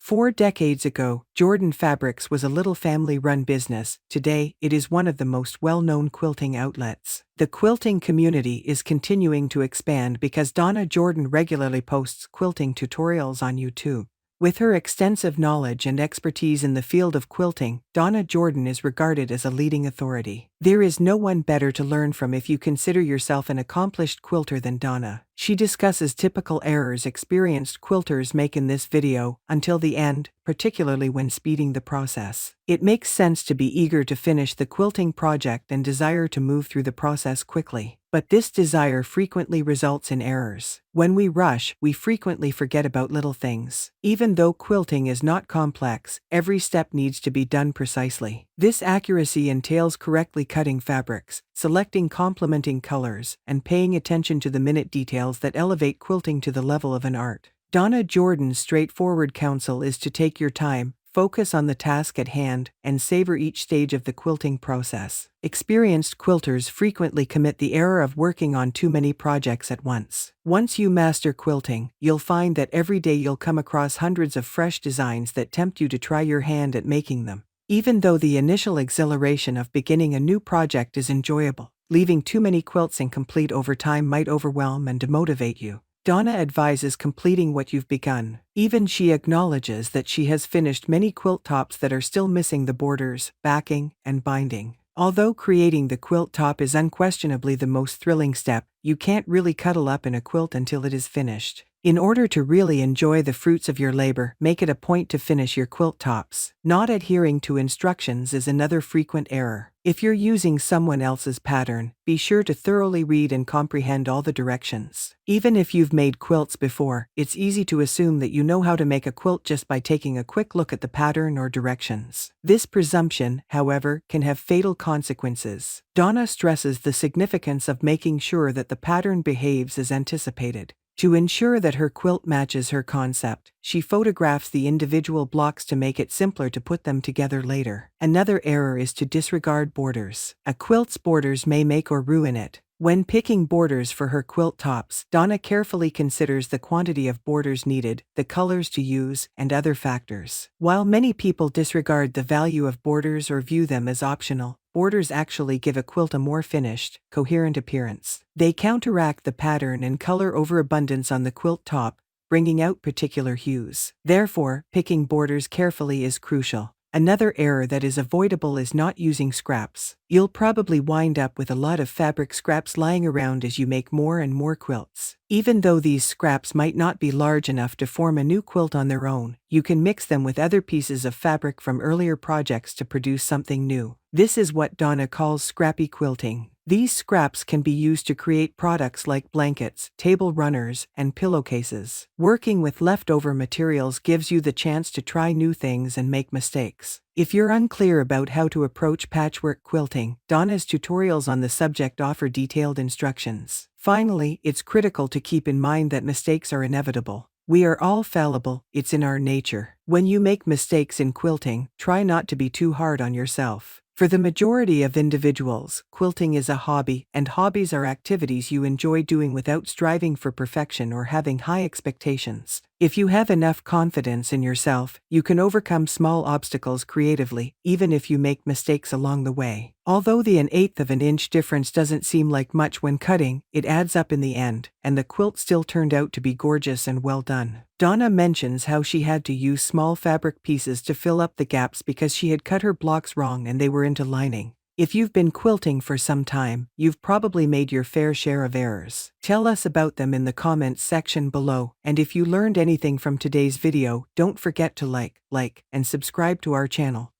4 decades ago, Jordan Fabrics was a little family-run business. Today, it is one of the most well-known quilting outlets. The quilting community is continuing to expand because Donna Jordan regularly posts quilting tutorials on YouTube. With her extensive knowledge and expertise in the field of quilting, Donna Jordan is regarded as a leading authority. There is no one better to learn from if you consider yourself an accomplished quilter than Donna. She discusses typical errors experienced quilters make in this video until the end, particularly when speeding the process. It makes sense to be eager to finish the quilting project and desire to move through the process quickly. But this desire frequently results in errors. When we rush, we frequently forget about little things. Even though quilting is not complex, every step needs to be done precisely. This accuracy entails correctly cutting fabrics, selecting complementing colors, and paying attention to the minute details that elevate quilting to the level of an art. Donna Jordan's straightforward counsel is to take your time, focus on the task at hand, and savor each stage of the quilting process. Experienced quilters frequently commit the error of working on too many projects at once. Once you master quilting, you'll find that every day you'll come across hundreds of fresh designs that tempt you to try your hand at making them. Even though the initial exhilaration of beginning a new project is enjoyable, leaving too many quilts incomplete over time might overwhelm and demotivate you. Donna advises completing what you've begun. Even she acknowledges that she has finished many quilt tops that are still missing the borders, backing, and binding. Although creating the quilt top is unquestionably the most thrilling step, you can't really cuddle up in a quilt until it is finished. In order to really enjoy the fruits of your labor, make it a point to finish your quilt tops. Not adhering to instructions is another frequent error. If you're using someone else's pattern, be sure to thoroughly read and comprehend all the directions. Even if you've made quilts before, it's easy to assume that you know how to make a quilt just by taking a quick look at the pattern or directions. This presumption, however, can have fatal consequences. Donna stresses the significance of making sure that the pattern behaves as anticipated. To ensure that her quilt matches her concept, she photographs the individual blocks to make it simpler to put them together later. Another error is to disregard borders. A quilt's borders may make or ruin it. When picking borders for her quilt tops, Donna carefully considers the quantity of borders needed, the colors to use, and other factors. While many people disregard the value of borders or view them as optional, borders actually give a quilt a more finished, coherent appearance. They counteract the pattern and color overabundance on the quilt top, bringing out particular hues. Therefore, picking borders carefully is crucial. Another error that is avoidable is not using scraps. You'll probably wind up with a lot of fabric scraps lying around as you make more and more quilts. Even though these scraps might not be large enough to form a new quilt on their own, you can mix them with other pieces of fabric from earlier projects to produce something new. This is what Donna calls scrappy quilting. These scraps can be used to create products like blankets, table runners, and pillowcases. Working with leftover materials gives you the chance to try new things and make mistakes. If you're unclear about how to approach patchwork quilting, Donna's tutorials on the subject offer detailed instructions. Finally, it's critical to keep in mind that mistakes are inevitable. We are all fallible, it's in our nature. When you make mistakes in quilting, try not to be too hard on yourself. For the majority of individuals, quilting is a hobby, and hobbies are activities you enjoy doing without striving for perfection or having high expectations. If you have enough confidence in yourself, you can overcome small obstacles creatively, even if you make mistakes along the way. Although the 1/8 of an inch difference doesn't seem like much when cutting, it adds up in the end, and the quilt still turned out to be gorgeous and well done. Donna mentions how she had to use small fabric pieces to fill up the gaps because she had cut her blocks wrong and they were into lining. If you've been quilting for some time, you've probably made your fair share of errors. Tell us about them in the comments section below, and if you learned anything from today's video, don't forget to like, and subscribe to our channel.